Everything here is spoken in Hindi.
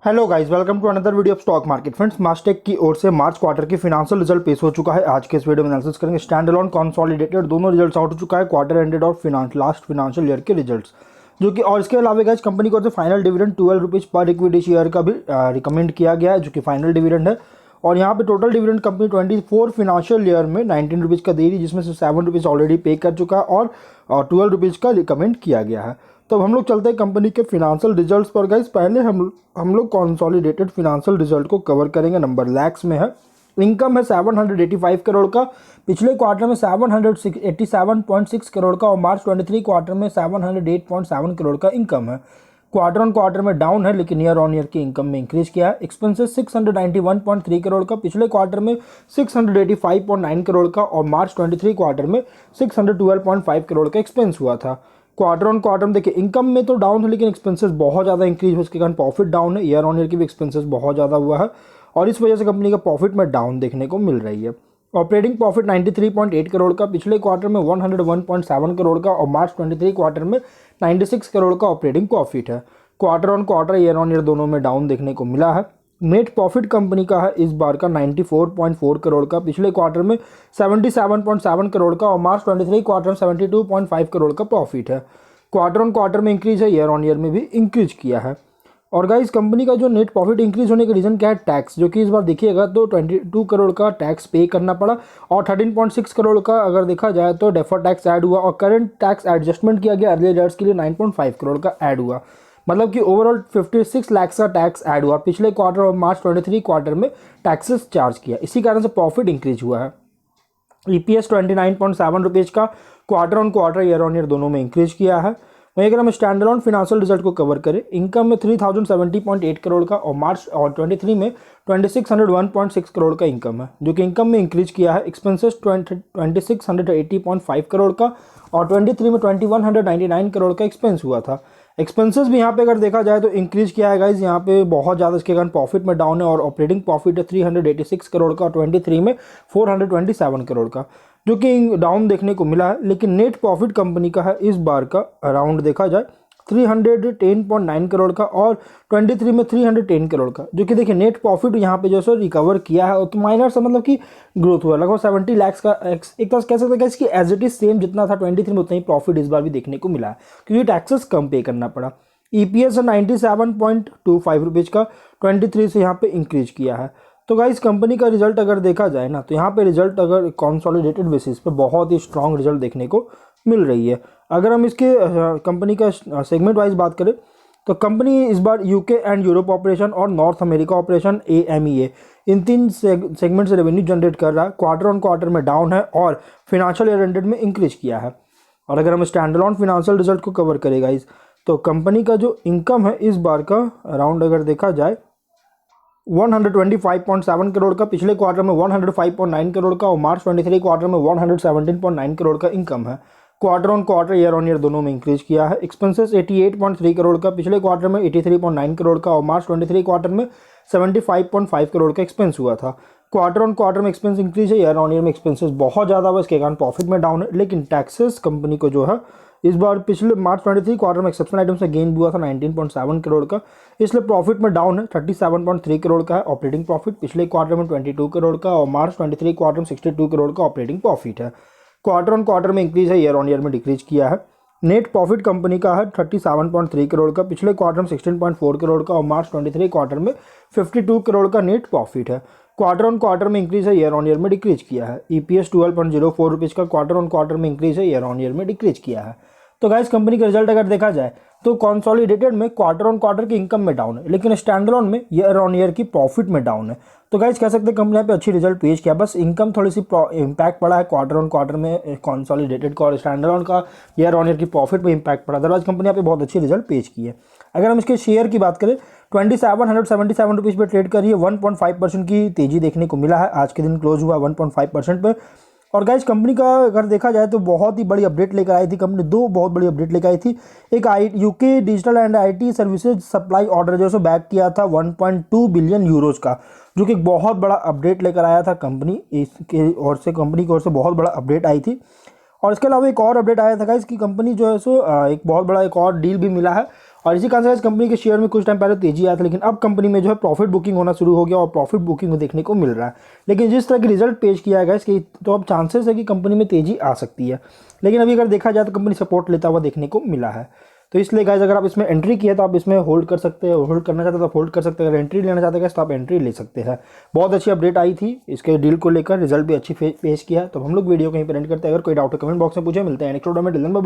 Hello guys, welcome to another video of stock market. Friends, Mastek की ओर से मार्च क्वार्टर की फिनेंशियल रिजल्ट पेश हो चुका है। आज के इस वीडियो में एनालिसिस करेंगे स्टैंड अलोन, कंसोलिडेटेड दोनों रिजल्ट्स आउट हो चुका है, क्वार्टर एंडेड और लास्ट फिनेंशियल ईयर के रिजल्ट्स जो कि, और इसके अलावा गाइस कंपनी की ओर से फाइनल डिविडेंड 12 रुपीज़ पर इक्विटी शेयर का भी रिकमेंड किया गया है, जो कि फाइनल डिविडेंड है। और यहाँ पे total dividend company 24 financial year में 19 रुपीज़ का दे रही है, जिसमें से 7 रुपीज़ ऑलरेडी पे कर चुका है और 12 रुपीज़ का रिकमेंड किया गया है। तो हम लोग चलते हैं कंपनी के फिनेंशियल रिजल्ट्स पर गाइस। पहले हम लोग कंसोलिडेटेड फिनेंशियल रिजल्ट को कवर करेंगे। नंबर लैक्स में है। इनकम है 785 करोड़ का, पिछले क्वार्टर में 787.6 करोड़ का और मार्च 23 क्वार्टर में 708.7 करोड़ का इनकम है। क्वार्टर ऑन क्वार्टर में डाउन है, लेकिन ईयर ऑन ईयर की इनकम में इंक्रीज किया है। एक्सपेंसेस 691.3 करोड़ का, पिछले क्वार्टर में 685.9 करोड़ का और मार्च 23 क्वार्टर में 612.5 करोड़ का एक्सपेंस हुआ था। क्वार्टर ऑन क्वार्टर में देखिए इनकम में तो डाउन है, लेकिन एक्सपेंसेस बहुत ज़्यादा इंक्रीज हुआ, उसके कारण प्रॉफिट डाउन है। ईयर ऑन ईयर की भी एक्सपेंसेस बहुत ज़्यादा हुआ है और इस वजह से कंपनी का प्रॉफिट में डाउन देखने को मिल रही है। ऑपरेटिंग प्रॉफिट 93.8 करोड़ का, पिछले क्वार्टर में 101.7 करोड़ का और मार्च 23 क्वार्टर में 96 करोड़ का ऑपरेटिंग प्रॉफिट है। Quarter on quarter, year on year दोनों में डाउन देखने को मिला है। नेट प्रॉफिट कंपनी का है इस बार का 94.4 करोड़ का, पिछले क्वार्टर में 77.7 करोड़ का और मार्च 23 क्वार्टर में 72.5 करोड़ का प्रॉफिट है। क्वार्टर ऑन क्वार्टर में इंक्रीज है, ईयर ऑन ईयर में भी इंक्रीज किया है। और गाइस कंपनी का जो नेट प्रॉफिट इंक्रीज होने का रीज़न क्या है? टैक्स, जो कि इस बार देखिएगा तो 22 करोड़ का टैक्स पे करना पड़ा और 13.6 करोड़ का अगर देखा जाए तो डेफर टैक्स ऐड हुआ और करंट टैक्स एडजस्टमेंट किया गया अर्लियर ईयर्स के लिए 9.5 करोड़ का ऐड हुआ। मतलब कि ओवरऑल 56 लाख का टैक्स ऐड हुआ। पिछले क्वार्टर और मार्च 23 क्वार्टर में टैक्सेस चार्ज किया, इसी कारण से प्रॉफिट इंक्रीज हुआ है। EPS 29.7 रुपीज़ का, quarter on quarter year on year दोनों में इंक्रीज किया है। वहीं अगर हम स्टैंड अलोन फिनेंशियल रिजल्ट को कवर करें, इनकम में 3070.8 करोड़ का और मार्च और 23 में 2601.6 करोड़ का इनकम है, जो कि इनकम में इंक्रीज किया है। एक्सपेंसेस 2680.5 करोड़ का और 23 में 2199 करोड़ का एक्सपेंस हुआ था। एक्सपेंसेस भी यहाँ पे अगर देखा जाए तो इंक्रीज किया है गाइज, यहाँ पे बहुत ज़्यादा, इसके कारण प्रॉफिट में डाउन है और ऑपरेटिंग प्रॉफिट है 386 करोड़ का और 23 में 427 करोड़ का, जो कि डाउन देखने को मिला है। लेकिन नेट प्रॉफिट कंपनी का है इस बार का अराउंड देखा जाए 310.9 करोड़ का और 23 में 310 करोड़ का, जो कि देखिए नेट प्रॉफिट यहाँ पे जो है रिकवर किया है, तो माइनर से मतलब कि ग्रोथ हुआ लगभग 70 लाख का। एक तरह से कह सकते हैं कि एज इट इज सेम जितना था 23 में, उतना ही प्रॉफिट इस बार भी देखने को मिला है, क्योंकि टैक्सेस कम पे करना पड़ा। EPS है 97.25 रुपीज़ का, 23 से यहाँ पे इंक्रीज किया है। तो गाइस कंपनी का रिजल्ट अगर देखा जाए ना, तो यहाँ पे रिजल्ट अगर कंसोलिडेटेड बेसिस पे बहुत ही स्ट्रांग रिजल्ट देखने को मिल रही है। अगर हम इसके कंपनी का सेगमेंट वाइज बात करें, तो कंपनी इस बार यूके एंड यूरोप ऑपरेशन और नॉर्थ अमेरिका ऑपरेशन AMEA, इन तीन सेगमेंट से रेवेन्यू जनरेट कर रहा है। क्वार्टर ऑन क्वार्टर में डाउन है और फिनेंशियल ईयर एंडेड में इंक्रीज किया है। और अगर हम स्टैंड अलोन फिनेंशियल रिजल्ट को कवर करें गाइस, तो कंपनी का जो इनकम है इस बार का अराउंड अगर देखा जाए 125.7 करोड़ का, पिछले क्वार्टर में 105.9 करोड़ का और मार्च 23 क्वार्टर में 117.9 करोड़ का इनकम है। Quarter on quarter, year on year दोनों में इंक्रीज किया है। एक्सपेंसेस 88.3 करोड़ का, पिछले क्वार्टर में 83.9 करोड़ का और मार्च 23 क्वार्टर में 75.5 करोड़ का एक्सपेंस हुआ था। क्वार्टर ऑन क्वार्टर में एक्सपेंस इंक्रीज है, ईयर ऑन ईयर में एक्सपेंसेस बहुत ज़्यादा हुआ, इसके कारण प्रॉफिट में डाउन है। लेकिन टैक्सेस कंपनी को जो है इस बार पिछले मार्च 23 क्वार्टर में एक्सेप्शनल आइटम से गेन हुआ था 19.7 करोड़ का, इसलिए प्रॉफिट में डाउन है, 37.3 करोड़ का है ऑपरेटिंग प्रॉफिट। पिछले क्वार्टर में 22 करोड़ का और मार्च 23 क्वार्टर में 62 करोड़ का ऑपरेटिंग प्रॉफिट है। क्वार्टर ऑन क्वार्टर में इंक्रीज है, ईयर ऑन ईयर में डिक्रीज किया है। नेट प्रॉफिट कंपनी का है 37.3 करोड़ का, पिछले क्वार्टर में 16.4 करोड़ का और मार्च 23 क्वार्टर में 52 करोड़ का नेट प्रॉफिट है। क्वार्टर ऑन क्वार्टर में इंक्रीज है, ईयर ऑन ईयर में डिक्रीज किया है। EPS 12.04 रुपीज़ का, क्वार्टर ऑन क्वार्टर में इंक्रीज है, ईयर ऑन ईयर में डिक्रीज किया है। तो गाइस कंपनी का रिजल्ट अगर देखा जाए तो कंसोलिडेटेड में क्वार्टर ऑन क्वार्टर की इनकम में डाउन है, लेकिन स्टैंड अलोन में ईयर ऑन ईयर की प्रॉफिट में डाउन है। तो गाइस कह सकते हैं कंपनी पे अच्छी रिजल्ट पेश किया, बस इनकम थोड़ी सी इंपैक्ट पड़ा है क्वार्टर ऑन क्वार्टर में कंसोलिडेटेड का, और स्टैंड अलोन का ईयर ऑन ईयर की प्रॉफिट में इंपैक्ट पड़ा। अदरवाइज कंपनी पे बहुत अच्छी रिजल्ट पेश की है। अगर हम इसके शेयर की बात करें, 2777 रुपीज़ पर ट्रेड करिए, 1.5% की तेजी देखने को मिला है। आज के दिन क्लोज हुआ 1.5% पर। और गाइस कंपनी का अगर देखा जाए तो बहुत ही बड़ी अपडेट लेकर आई थी कंपनी, दो बहुत बड़ी अपडेट लेकर आई थी। एक UK digital and IT services supply order जो है बैक किया था 1.2 बिलियन यूरोज का, जो कि एक बहुत बड़ा अपडेट लेकर आया था कंपनी इसके ओर से, कंपनी की ओर से बहुत बड़ा अपडेट आई थी। और इसके अलावा एक और अपडेट आया था गाइस कि कंपनी जो है सो एक बहुत बड़ा एक और डील भी मिला है और इसी कारण से इस कंपनी के शेयर में कुछ टाइम पहले तेजी आया था, लेकिन अब कंपनी में जो है प्रॉफिट बुकिंग होना शुरू हो गया और प्रॉफिट बुकिंग देखने को मिल रहा है। लेकिन जिस तरह की रिजल्ट पेश किया गया इसके, तो अब चांसेस है कि कंपनी में तेजी आ सकती है। लेकिन अभी अगर देखा जाए तो कंपनी सपोर्ट लेता हुआ देखने को मिला है। तो इसलिए गाइस अगर आप इसमें एंट्री किया तो आप इसमें होल्ड कर सकते हैं, होल्ड करना चाहते हैं तो होल्ड कर सकते हैं, अगर एंट्री लेना चाहते हैं तो आप एंट्री ले सकते हैं। बहुत अच्छी अपडेट आई थी इसके डील को लेकर, रिजल्ट भी अच्छी पेश किया है। तो हम लोग वीडियो कहीं पर एंड करते हैं। अगर कोई डाउट है कमेंट बॉक्स में पूछे। मिलते हैं नेक्स्ट वीडियो में। बाय।